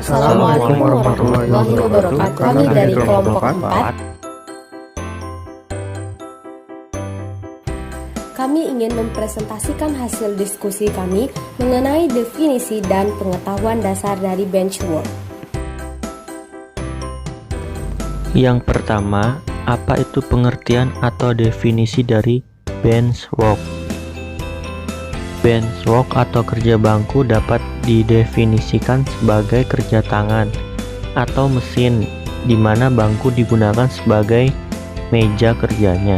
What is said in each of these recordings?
Assalamualaikum warahmatullahi wabarakatuh. Kami dari kelompok 4. Kami ingin mempresentasikan hasil diskusi kami mengenai definisi dan pengetahuan dasar dari bench work. Yang pertama, apa itu pengertian atau definisi dari bench work? Bench work atau kerja bangku dapat didefinisikan sebagai kerja tangan atau mesin di mana bangku digunakan sebagai meja kerjanya.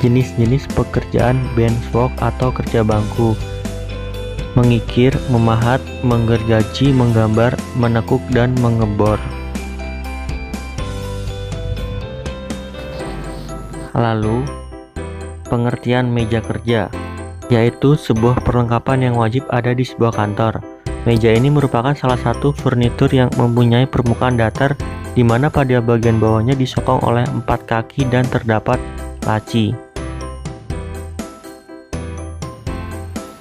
Jenis-jenis pekerjaan bench work atau kerja bangku: mengikir, memahat, menggergaji, menggambar, menekuk, dan mengebor. Lalu, pengertian meja kerja, yaitu sebuah perlengkapan yang wajib ada di sebuah kantor. Meja ini merupakan salah satu furnitur yang mempunyai permukaan datar di mana pada bagian bawahnya disokong oleh 4 kaki dan terdapat laci.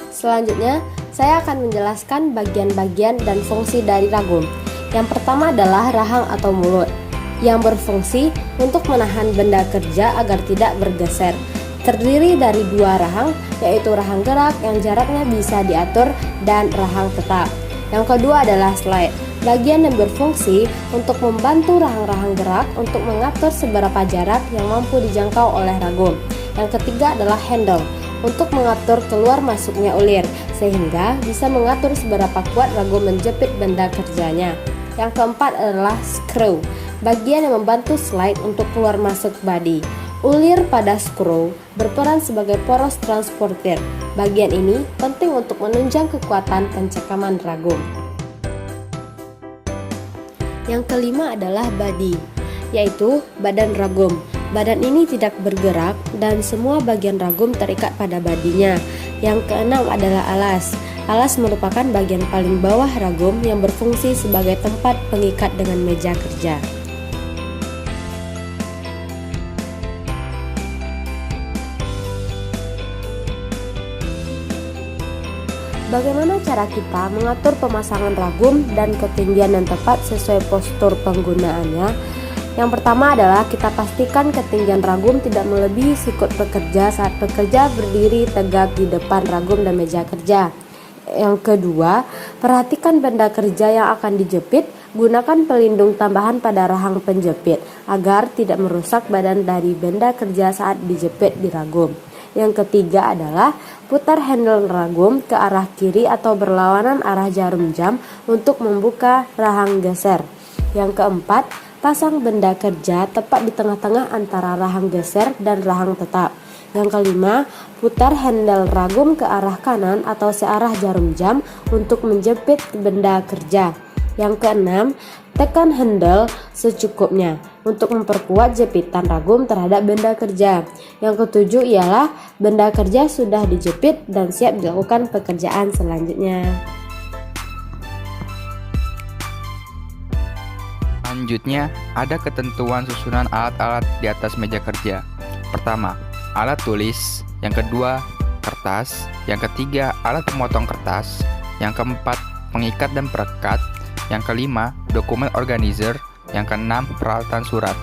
Selanjutnya, saya akan menjelaskan bagian-bagian dan fungsi dari ragum. Yang pertama adalah rahang atau mulut, yang berfungsi untuk menahan benda kerja agar tidak bergeser. Terdiri dari 2 rahang, yaitu rahang gerak yang jaraknya bisa diatur dan rahang tetap. Yang kedua adalah slide, bagian yang berfungsi untuk membantu rahang-rahang gerak untuk mengatur seberapa jarak yang mampu dijangkau oleh ragum. Yang ketiga adalah handle, untuk mengatur keluar masuknya ulir, sehingga bisa mengatur seberapa kuat ragum menjepit benda kerjanya. Yang keempat adalah screw, bagian yang membantu slide untuk keluar masuk body. Ulir pada screw berperan sebagai poros transporter. Bagian ini penting untuk menunjang kekuatan pencekaman ragum. Yang kelima adalah body, yaitu badan ragum. Badan ini tidak bergerak dan semua bagian ragum terikat pada badinya. Yang keenam adalah alas. Alas merupakan bagian paling bawah ragum yang berfungsi sebagai tempat pengikat dengan meja kerja. Bagaimana cara kita mengatur pemasangan ragum dan ketinggian yang tepat sesuai postur penggunaannya? Yang pertama adalah kita pastikan ketinggian ragum tidak melebihi sikut pekerja saat pekerja berdiri tegak di depan ragum dan meja kerja. Yang kedua, perhatikan benda kerja yang akan dijepit. Gunakan pelindung tambahan pada rahang penjepit agar tidak merusak badan dari benda kerja saat dijepit di ragum. Yang ketiga adalah putar handle ragum ke arah kiri atau berlawanan arah jarum jam untuk membuka rahang geser. Yang keempat, pasang benda kerja tepat di tengah-tengah antara rahang geser dan rahang tetap. Yang kelima, putar handle ragum ke arah kanan atau searah jarum jam untuk menjepit benda kerja. Yang keenam, tekan handle secukupnya untuk memperkuat jepitan ragum terhadap benda kerja. Yang ketujuh ialah benda kerja sudah dijepit dan siap dilakukan pekerjaan selanjutnya. Selanjutnya, ada ketentuan susunan alat-alat di atas meja kerja. Pertama, alat tulis. Yang kedua, kertas. Yang ketiga, alat pemotong kertas. Yang keempat, pengikat dan perekat. Yang kelima, dokumen organizer. Yang keenam, peralatan surat.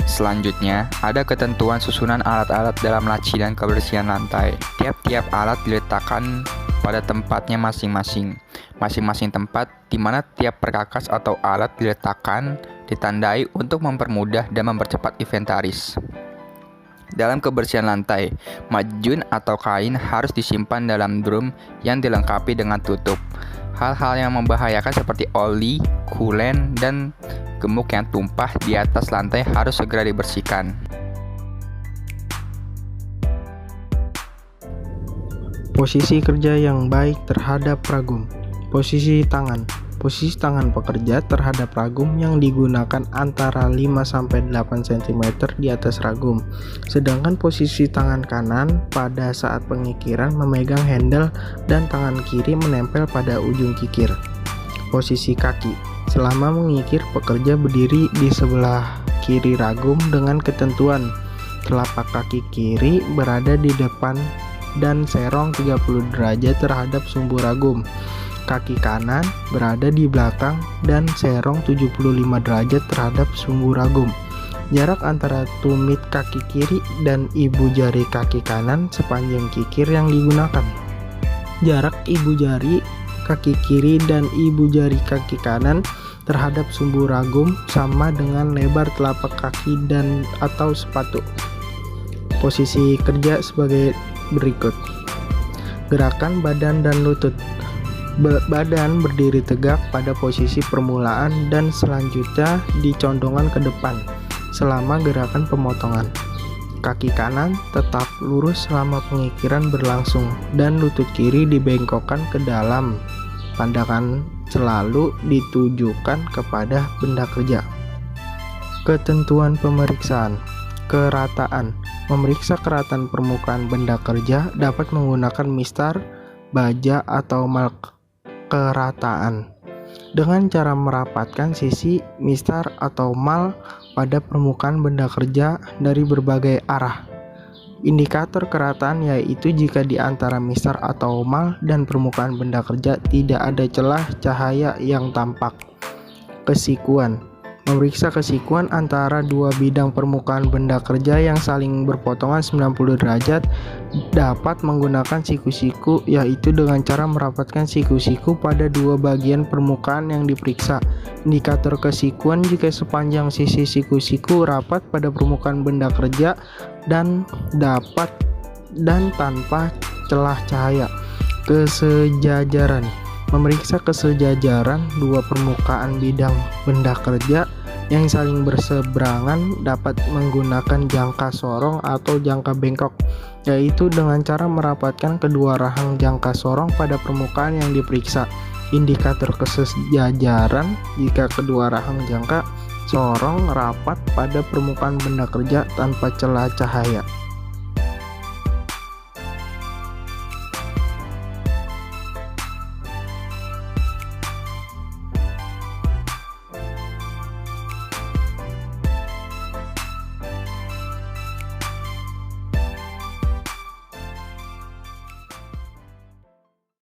Selanjutnya, ada ketentuan susunan alat-alat dalam laci dan kebersihan lantai. Tiap-tiap alat diletakkan pada tempatnya masing-masing. Masing-masing tempat di mana tiap perkakas atau alat diletakkan ditandai untuk mempermudah dan mempercepat inventaris. Dalam kebersihan lantai, majun atau kain harus disimpan dalam drum yang dilengkapi dengan tutup. Hal-hal yang membahayakan seperti oli, kulen, dan gemuk yang tumpah di atas lantai harus segera dibersihkan. Posisi kerja yang baik terhadap ragum. Posisi tangan. Posisi tangan pekerja terhadap ragum yang digunakan antara 5-8 cm di atas ragum. Sedangkan posisi tangan kanan pada saat pengikiran memegang handle dan tangan kiri menempel pada ujung kikir. Posisi kaki. Selama mengikir, pekerja berdiri di sebelah kiri ragum dengan ketentuan telapak kaki kiri berada di depan dan serong 30 derajat terhadap sumbu ragum. Kaki kanan berada di belakang dan serong 75 derajat terhadap sumbu ragum. Jarak antara tumit kaki kiri dan ibu jari kaki kanan sepanjang kikir yang digunakan. Jarak ibu jari kaki kiri dan ibu jari kaki kanan terhadap sumbu ragum sama dengan lebar telapak kaki dan atau sepatu. Posisi kerja sebagai berikut. Gerakan badan dan lutut. Badan berdiri tegak pada posisi permulaan dan selanjutnya dicondongkan ke depan selama gerakan pemotongan. Kaki kanan tetap lurus selama pengikiran berlangsung dan lutut kiri dibengkokkan ke dalam. Pandangan selalu ditujukan kepada benda kerja. Ketentuan pemeriksaan. Kerataan. Memeriksa kerataan permukaan benda kerja dapat menggunakan mistar, baja, atau mal kerataan dengan cara merapatkan sisi mistar atau mal pada permukaan benda kerja dari berbagai arah. Indikator kerataan yaitu jika di antara mistar atau mal dan permukaan benda kerja tidak ada celah cahaya yang tampak. Kesikuan. Memeriksa kesikuan antara dua bidang permukaan benda kerja yang saling berpotongan 90 derajat dapat menggunakan siku-siku, yaitu dengan cara merapatkan siku-siku pada dua bagian permukaan yang diperiksa. Indikator kesikuan jika sepanjang sisi siku-siku rapat pada permukaan benda kerja dan tanpa celah cahaya. Kesejajaran. Memeriksa kesejajaran dua permukaan bidang benda kerja yang saling berseberangan dapat menggunakan jangka sorong atau jangka bengkok, yaitu dengan cara merapatkan kedua rahang jangka sorong pada permukaan yang diperiksa. Indikator kesejajaran jika kedua rahang jangka sorong rapat pada permukaan benda kerja tanpa celah cahaya.